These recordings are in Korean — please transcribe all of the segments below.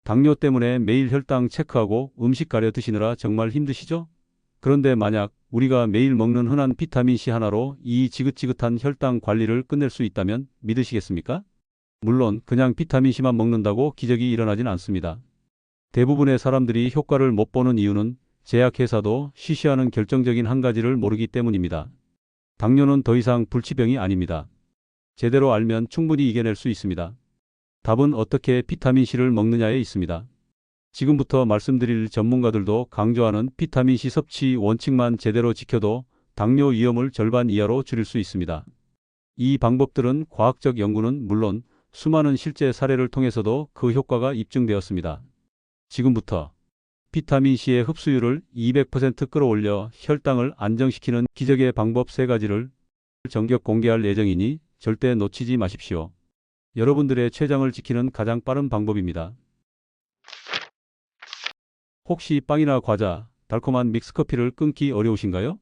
당뇨 때문에 매일 혈당 체크하고 음식 가려 드시느라 정말 힘드시죠? 그런데 만약 우리가 매일 먹는 흔한 비타민C 하나로 이 지긋지긋한 혈당 관리를 끝낼 수 있다면 믿으시겠습니까? 물론 그냥 비타민C만 먹는다고 기적이 일어나진 않습니다. 대부분의 사람들이 효과를 못 보는 이유는 제약회사도 쉬쉬하는 결정적인 한 가지를 모르기 때문입니다. 당뇨는 더 이상 불치병이 아닙니다. 제대로 알면 충분히 이겨낼 수 있습니다. 답은 어떻게 비타민C를 먹느냐에 있습니다. 지금부터 말씀드릴 전문가들도 강조하는 비타민C 섭취 원칙만 제대로 지켜도 당뇨 위험을 절반 이하로 줄일 수 있습니다. 이 방법들은 과학적 연구는 물론 수많은 실제 사례를 통해서도 그 효과가 입증되었습니다. 지금부터 비타민C의 흡수율을 200% 끌어올려 혈당을 안정시키는 기적의 방법 3가지를 전격 공개할 예정이니 절대 놓치지 마십시오. 여러분들의 췌장을 지키는 가장 빠른 방법입니다. 혹시 빵이나 과자, 달콤한 믹스커피를 끊기 어려우신가요?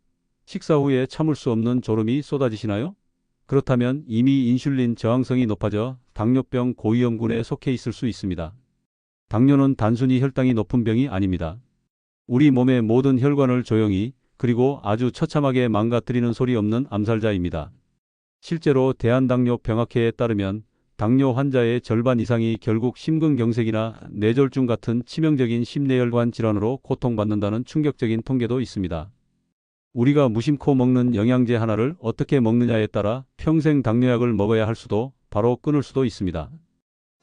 식사 후에 참을 수 없는 졸음이 쏟아지시나요? 그렇다면 이미 인슐린 저항성이 높아져 당뇨병 고위험군에 속해 있을 수 있습니다. 당뇨는 단순히 혈당이 높은 병이 아닙니다. 우리 몸의 모든 혈관을 조용히 그리고 아주 처참하게 망가뜨리는 소리 없는 암살자입니다. 실제로 대한당뇨병학회에 따르면 당뇨 환자의 절반 이상이 결국 심근경색이나 뇌졸중 같은 치명적인 심내혈관 질환으로 고통받는다는 충격적인 통계도 있습니다. 우리가 무심코 먹는 영양제 하나를 어떻게 먹느냐에 따라 평생 당뇨약을 먹어야 할 수도 바로 끊을 수도 있습니다.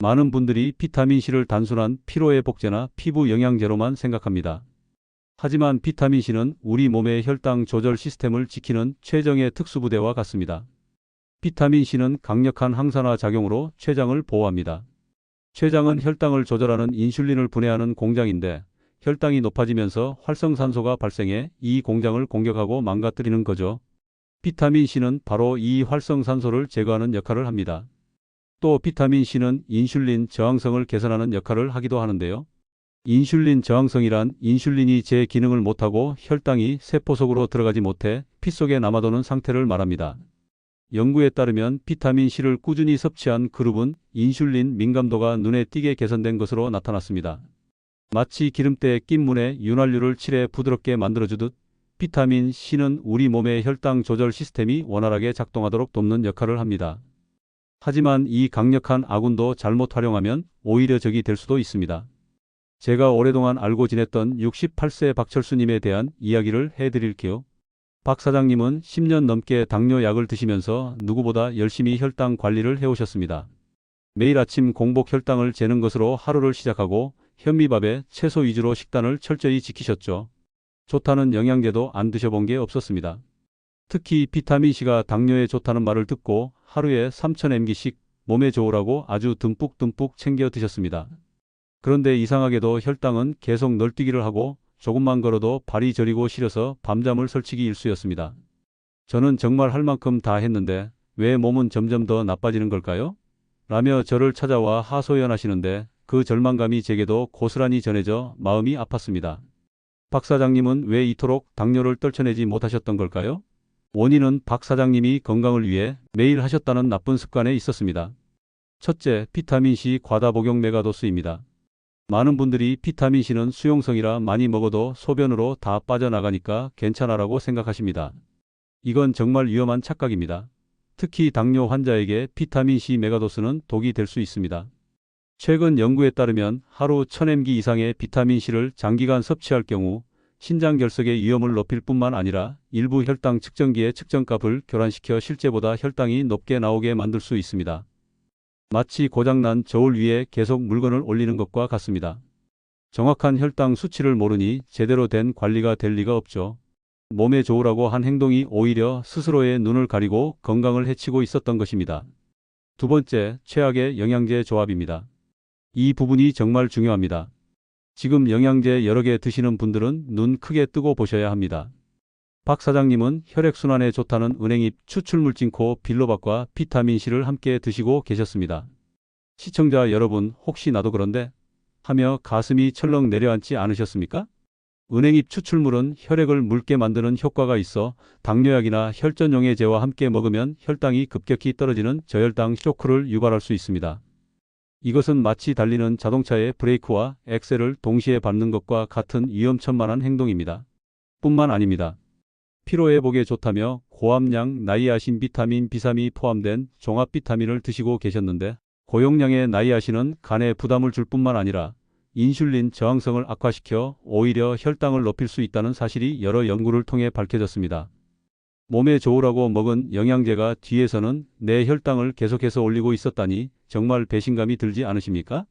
많은 분들이 비타민C를 단순한 피로회복제나 피부 영양제로만 생각합니다. 하지만 비타민C는 우리 몸의 혈당 조절 시스템을 지키는 최정의 특수부대와 같습니다. 비타민C는 강력한 항산화 작용으로 췌장을 보호합니다. 췌장은 혈당을 조절하는 인슐린을 분해하는 공장인데 혈당이 높아지면서 활성산소가 발생해 이 공장을 공격하고 망가뜨리는 거죠. 비타민C는 바로 이 활성산소를 제거하는 역할을 합니다. 또 비타민C는 인슐린 저항성을 개선하는 역할을 하기도 하는데요. 인슐린 저항성이란 인슐린이 제 기능을 못하고 혈당이 세포 속으로 들어가지 못해 피 속에 남아도는 상태를 말합니다. 연구에 따르면 비타민C를 꾸준히 섭취한 그룹은 인슐린 민감도가 눈에 띄게 개선된 것으로 나타났습니다. 마치 기름때에 낀 문에 윤활유를 칠해 부드럽게 만들어주듯 비타민C는 우리 몸의 혈당 조절 시스템이 원활하게 작동하도록 돕는 역할을 합니다. 하지만 이 강력한 아군도 잘못 활용하면 오히려 적이 될 수도 있습니다. 제가 오랫동안 알고 지냈던 68세 박철수님에 대한 이야기를 해드릴게요. 박 사장님은 10년 넘게 당뇨약을 드시면서 누구보다 열심히 혈당 관리를 해오셨습니다. 매일 아침 공복 혈당을 재는 것으로 하루를 시작하고 현미밥에 채소 위주로 식단을 철저히 지키셨죠. 좋다는 영양제도 안 드셔본 게 없었습니다. 특히 비타민C가 당뇨에 좋다는 말을 듣고 하루에 3000mg씩 몸에 좋으라고 아주 듬뿍듬뿍 챙겨 드셨습니다. 그런데 이상하게도 혈당은 계속 널뛰기를 하고 조금만 걸어도 발이 저리고 시려서 밤잠을 설치기 일쑤였습니다. 저는 정말 할 만큼 다 했는데 왜 몸은 점점 더 나빠지는 걸까요? 라며 저를 찾아와 하소연하시는데 그 절망감이 제게도 고스란히 전해져 마음이 아팠습니다. 박 사장님은 왜 이토록 당뇨를 떨쳐내지 못하셨던 걸까요? 원인은 박 사장님이 건강을 위해 매일 하셨다는 나쁜 습관에 있었습니다. 첫째, 비타민C 과다 복용 메가도스입니다. 많은 분들이 비타민C는 수용성이라 많이 먹어도 소변으로 다 빠져나가니까 괜찮아라고 생각하십니다. 이건 정말 위험한 착각입니다. 특히 당뇨 환자에게 비타민C 메가도스는 독이 될 수 있습니다. 최근 연구에 따르면 하루 1000mg 이상의 비타민C를 장기간 섭취할 경우 신장 결석의 위험을 높일 뿐만 아니라 일부 혈당 측정기의 측정값을 교란시켜 실제보다 혈당이 높게 나오게 만들 수 있습니다. 마치 고장난 저울 위에 계속 물건을 올리는 것과 같습니다. 정확한 혈당 수치를 모르니 제대로 된 관리가 될 리가 없죠. 몸에 좋으라고 한 행동이 오히려 스스로의 눈을 가리고 건강을 해치고 있었던 것입니다. 두 번째, 최악의 영양제 조합입니다. 이 부분이 정말 중요합니다. 지금 영양제 여러 개 드시는 분들은 눈 크게 뜨고 보셔야 합니다. 박 사장님은 혈액순환에 좋다는 은행잎 추출물진코 빌로밥과 비타민C를 함께 드시고 계셨습니다. 시청자 여러분, 혹시 나도 그런데? 하며 가슴이 철렁 내려앉지 않으셨습니까? 은행잎 추출물은 혈액을 묽게 만드는 효과가 있어 당뇨약이나 혈전용해제와 함께 먹으면 혈당이 급격히 떨어지는 저혈당 쇼크를 유발할 수 있습니다. 이것은 마치 달리는 자동차의 브레이크와 엑셀을 동시에 밟는 것과 같은 위험천만한 행동입니다. 뿐만 아닙니다. 피로회복에 좋다며 고함량 나이아신 비타민 B3이 포함된 종합 비타민을 드시고 계셨는데 고용량의 나이아신은 간에 부담을 줄 뿐만 아니라 인슐린 저항성을 악화시켜 오히려 혈당을 높일 수 있다는 사실이 여러 연구를 통해 밝혀졌습니다. 몸에 좋으라고 먹은 영양제가 뒤에서는 내 혈당을 계속해서 올리고 있었다니 정말 배신감이 들지 않으십니까?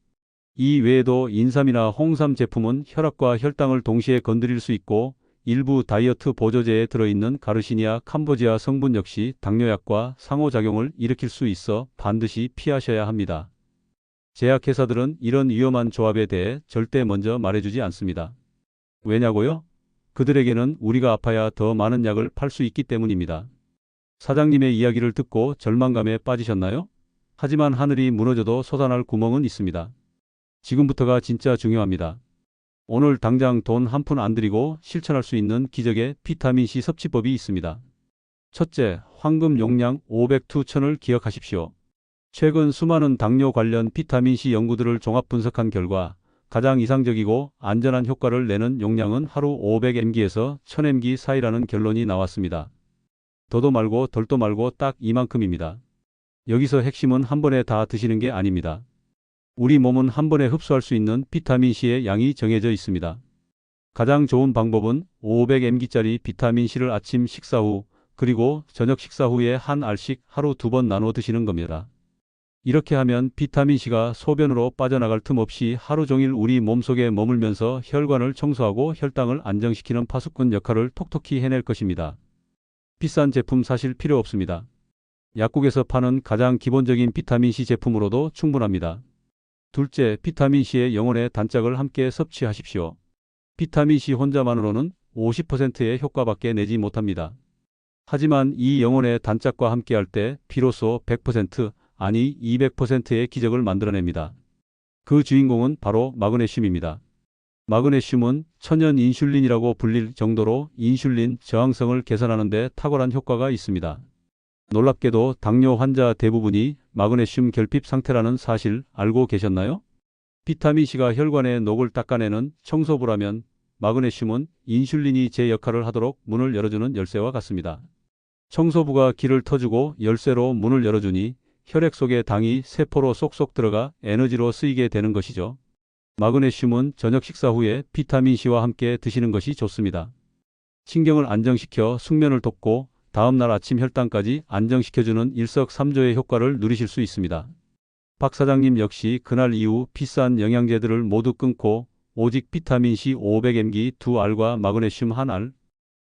이 외에도 인삼이나 홍삼 제품은 혈압과 혈당을 동시에 건드릴 수 있고 일부 다이어트 보조제에 들어있는 가르시니아 캄보지아 성분 역시 당뇨약과 상호작용을 일으킬 수 있어 반드시 피하셔야 합니다. 제약회사들은 이런 위험한 조합에 대해 절대 먼저 말해주지 않습니다. 왜냐고요? 그들에게는 우리가 아파야 더 많은 약을 팔 수 있기 때문입니다. 사장님의 이야기를 듣고 절망감에 빠지셨나요? 하지만 하늘이 무너져도 솟아날 구멍은 있습니다. 지금부터가 진짜 중요합니다. 오늘 당장 돈 한 푼 안 들이고 실천할 수 있는 기적의 비타민C 섭취법이 있습니다. 첫째, 황금 용량 500-1000을 기억하십시오. 최근 수많은 당뇨 관련 비타민C 연구들을 종합 분석한 결과 가장 이상적이고 안전한 효과를 내는 용량은 하루 500mg에서 1000mg 사이라는 결론이 나왔습니다. 더도 말고 덜도 말고 딱 이만큼입니다. 여기서 핵심은 한 번에 다 드시는 게 아닙니다. 우리 몸은 한 번에 흡수할 수 있는 비타민C의 양이 정해져 있습니다. 가장 좋은 방법은 500mg짜리 비타민C를 아침 식사 후 그리고 저녁 식사 후에 한 알씩 하루 2번 나눠 드시는 겁니다. 이렇게 하면 비타민C가 소변으로 빠져나갈 틈 없이 하루 종일 우리 몸속에 머물면서 혈관을 청소하고 혈당을 안정시키는 파수꾼 역할을 톡톡히 해낼 것입니다. 비싼 제품 사실 필요 없습니다. 약국에서 파는 가장 기본적인 비타민C 제품으로도 충분합니다. 둘째, 비타민C의 영혼의 단짝을 함께 섭취하십시오. 비타민C 혼자만으로는 50%의 효과밖에 내지 못합니다. 하지만 이 영혼의 단짝과 함께할 때 비로소 100% 아니 200%의 기적을 만들어냅니다. 그 주인공은 바로 마그네슘입니다. 마그네슘은 천연 인슐린이라고 불릴 정도로 인슐린 저항성을 개선하는 데 탁월한 효과가 있습니다. 놀랍게도 당뇨 환자 대부분이 마그네슘 결핍 상태라는 사실 알고 계셨나요? 비타민C가 혈관의 녹을 닦아내는 청소부라면 마그네슘은 인슐린이 제 역할을 하도록 문을 열어주는 열쇠와 같습니다. 청소부가 길을 터주고 열쇠로 문을 열어주니 혈액 속의 당이 세포로 쏙쏙 들어가 에너지로 쓰이게 되는 것이죠. 마그네슘은 저녁 식사 후에 비타민C와 함께 드시는 것이 좋습니다. 신경을 안정시켜 숙면을 돕고 다음날 아침 혈당까지 안정시켜주는 일석삼조의 효과를 누리실 수 있습니다. 박 사장님 역시 그날 이후 비싼 영양제들을 모두 끊고 오직 비타민C 500mg 2알과 마그네슘 1알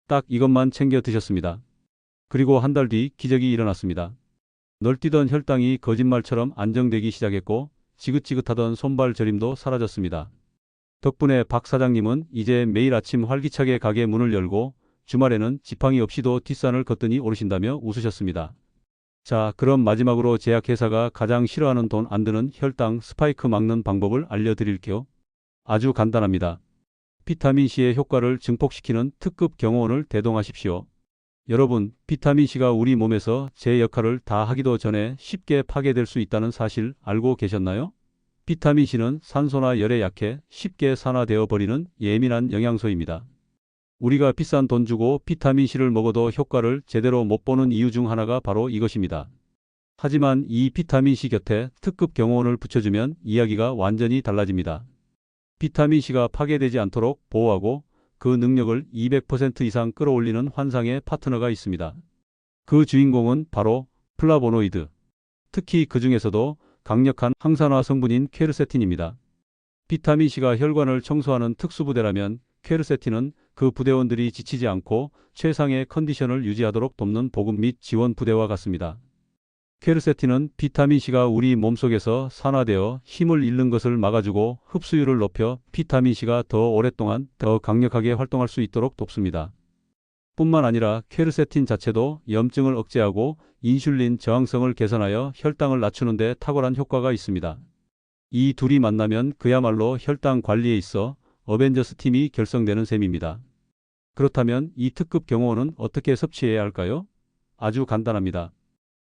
딱 이것만 챙겨 드셨습니다. 그리고 한 달 뒤 기적이 일어났습니다. 널뛰던 혈당이 거짓말처럼 안정되기 시작했고 지긋지긋하던 손발 저림도 사라졌습니다. 덕분에 박 사장님은 이제 매일 아침 활기차게 가게 문을 열고 주말에는 지팡이 없이도 뒷산을 걷더니 오르신다며 웃으셨습니다. 자, 그럼 마지막으로 제약회사가 가장 싫어하는 돈 안 드는 혈당 스파이크 막는 방법을 알려드릴게요. 아주 간단합니다. 비타민C의 효과를 증폭시키는 특급 경호원을 대동하십시오. 여러분, 비타민C가 우리 몸에서 제 역할을 다 하기도 전에 쉽게 파괴될 수 있다는 사실 알고 계셨나요? 비타민C는 산소나 열에 약해 쉽게 산화되어 버리는 예민한 영양소입니다. 우리가 비싼 돈 주고 비타민C를 먹어도 효과를 제대로 못 보는 이유 중 하나가 바로 이것입니다. 하지만 이 비타민C 곁에 특급 경호원을 붙여주면 이야기가 완전히 달라집니다. 비타민C가 파괴되지 않도록 보호하고 그 능력을 200% 이상 끌어올리는 환상의 파트너가 있습니다. 그 주인공은 바로 플라보노이드. 특히 그 중에서도 강력한 항산화 성분인 퀘르세틴입니다. 비타민C가 혈관을 청소하는 특수부대라면 퀘르세틴은 그 부대원들이 지치지 않고 최상의 컨디션을 유지하도록 돕는 보급 및 지원 부대와 같습니다. 퀘르세틴은 비타민C가 우리 몸속에서 산화되어 힘을 잃는 것을 막아주고 흡수율을 높여 비타민C가 더 오랫동안 더 강력하게 활동할 수 있도록 돕습니다. 뿐만 아니라 퀘르세틴 자체도 염증을 억제하고 인슐린 저항성을 개선하여 혈당을 낮추는 데 탁월한 효과가 있습니다. 이 둘이 만나면 그야말로 혈당 관리에 있어 어벤져스 팀이 결성되는 셈입니다. 그렇다면 이 특급 경호원은 어떻게 섭취해야 할까요? 아주 간단합니다.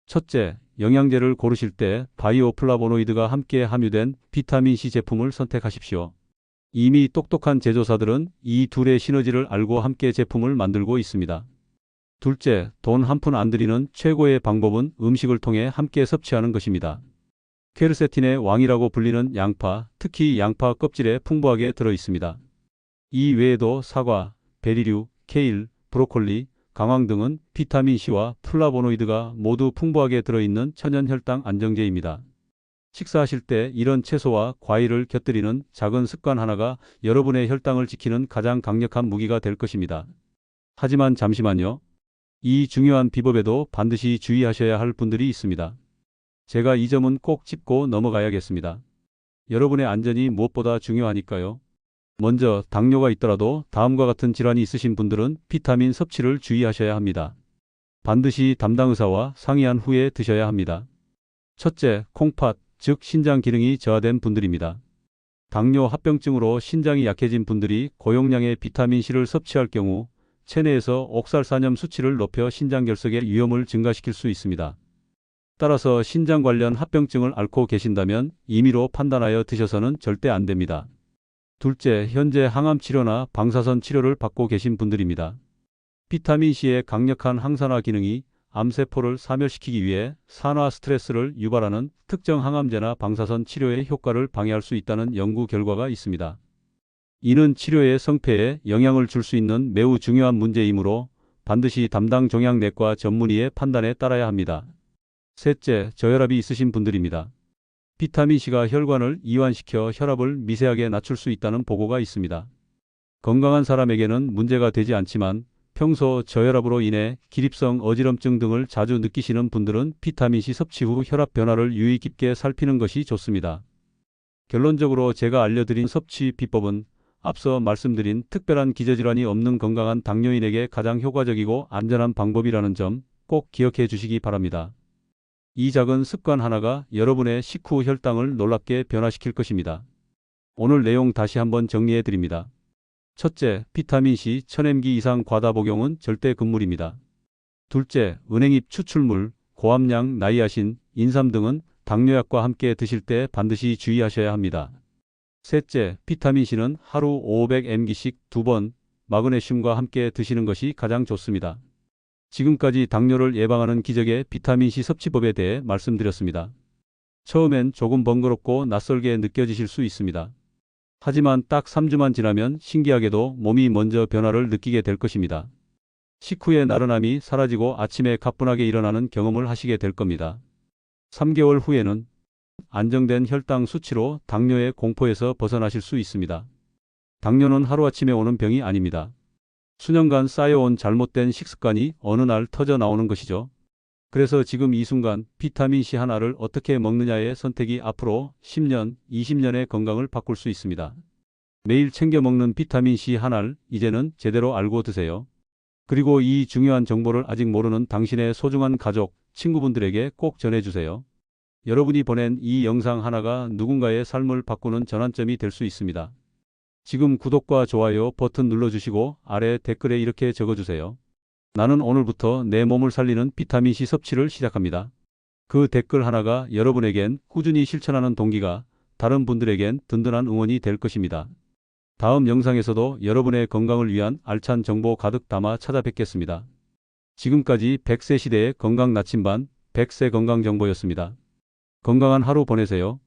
첫째, 영양제를 고르실 때 바이오 플라보노이드가 함께 함유된 비타민C 제품을 선택하십시오. 이미 똑똑한 제조사들은 이 둘의 시너지를 알고 함께 제품을 만들고 있습니다. 둘째, 돈 한 푼 안 들이는 최고의 방법은 음식을 통해 함께 섭취하는 것입니다. 퀘르세틴의 왕이라고 불리는 양파, 특히 양파 껍질에 풍부하게 들어 있습니다. 이 외에도 사과, 베리류, 케일, 브로콜리, 강황 등은 비타민C와 플라보노이드가 모두 풍부하게 들어있는 천연 혈당 안정제입니다. 식사하실 때 이런 채소와 과일을 곁들이는 작은 습관 하나가 여러분의 혈당을 지키는 가장 강력한 무기가 될 것입니다. 하지만 잠시만요. 이 중요한 비법에도 반드시 주의하셔야 할 분들이 있습니다. 제가 이 점은 꼭 짚고 넘어가야겠습니다. 여러분의 안전이 무엇보다 중요하니까요. 먼저 당뇨가 있더라도 다음과 같은 질환이 있으신 분들은 비타민 섭취를 주의하셔야 합니다. 반드시 담당 의사와 상의한 후에 드셔야 합니다. 첫째, 콩팥, 즉 신장 기능이 저하된 분들입니다. 당뇨 합병증으로 신장이 약해진 분들이 고용량의 비타민C를 섭취할 경우 체내에서 옥살산염 수치를 높여 신장 결석의 위험을 증가시킬 수 있습니다. 따라서 신장 관련 합병증을 앓고 계신다면 임의로 판단하여 드셔서는 절대 안 됩니다. 둘째, 현재 항암 치료나 방사선 치료를 받고 계신 분들입니다. 비타민C의 강력한 항산화 기능이 암세포를 사멸시키기 위해 산화 스트레스를 유발하는 특정 항암제나 방사선 치료의 효과를 방해할 수 있다는 연구 결과가 있습니다. 이는 치료의 성패에 영향을 줄 수 있는 매우 중요한 문제이므로 반드시 담당 종양내과 전문의의 판단에 따라야 합니다. 셋째, 저혈압이 있으신 분들입니다. 비타민C가 혈관을 이완시켜 혈압을 미세하게 낮출 수 있다는 보고가 있습니다. 건강한 사람에게는 문제가 되지 않지만 평소 저혈압으로 인해 기립성 어지럼증 등을 자주 느끼시는 분들은 비타민C 섭취 후 혈압 변화를 유의 깊게 살피는 것이 좋습니다. 결론적으로 제가 알려드린 섭취 비법은 앞서 말씀드린 특별한 기저질환이 없는 건강한 당뇨인에게 가장 효과적이고 안전한 방법이라는 점 꼭 기억해 주시기 바랍니다. 이 작은 습관 하나가 여러분의 식후 혈당을 놀랍게 변화시킬 것입니다. 오늘 내용 다시 한번 정리해 드립니다. 첫째, 비타민C 1000mg 이상 과다 복용은 절대 금물입니다. 둘째, 은행잎 추출물, 고함량 나이아신, 인삼 등은 당뇨약과 함께 드실 때 반드시 주의하셔야 합니다. 셋째, 비타민C는 하루 500mg씩 2번, 마그네슘과 함께 드시는 것이 가장 좋습니다. 지금까지 당뇨를 예방하는 기적의 비타민C 섭취법에 대해 말씀드렸습니다. 처음엔 조금 번거롭고 낯설게 느껴지실 수 있습니다. 하지만 딱 3주만 지나면 신기하게도 몸이 먼저 변화를 느끼게 될 것입니다. 식후의 나른함이 사라지고 아침에 가뿐하게 일어나는 경험을 하시게 될 겁니다. 3개월 후에는 안정된 혈당 수치로 당뇨의 공포에서 벗어나실 수 있습니다. 당뇨는 하루아침에 오는 병이 아닙니다. 수년간 쌓여온 잘못된 식습관이 어느 날 터져 나오는 것이죠. 그래서 지금 이 순간 비타민C 하나를 어떻게 먹느냐의 선택이 앞으로 10년, 20년의 건강을 바꿀 수 있습니다. 매일 챙겨 먹는 비타민C 하나를 이제는 제대로 알고 드세요. 그리고 이 중요한 정보를 아직 모르는 당신의 소중한 가족, 친구분들에게 꼭 전해주세요. 여러분이 보낸 이 영상 하나가 누군가의 삶을 바꾸는 전환점이 될 수 있습니다. 지금 구독과 좋아요 버튼 눌러주시고 아래 댓글에 이렇게 적어주세요. 나는 오늘부터 내 몸을 살리는 비타민C 섭취를 시작합니다. 그 댓글 하나가 여러분에겐 꾸준히 실천하는 동기가, 다른 분들에겐 든든한 응원이 될 것입니다. 다음 영상에서도 여러분의 건강을 위한 알찬 정보 가득 담아 찾아뵙겠습니다. 지금까지 100세 시대의 건강 나침반 100세 건강정보였습니다. 건강한 하루 보내세요.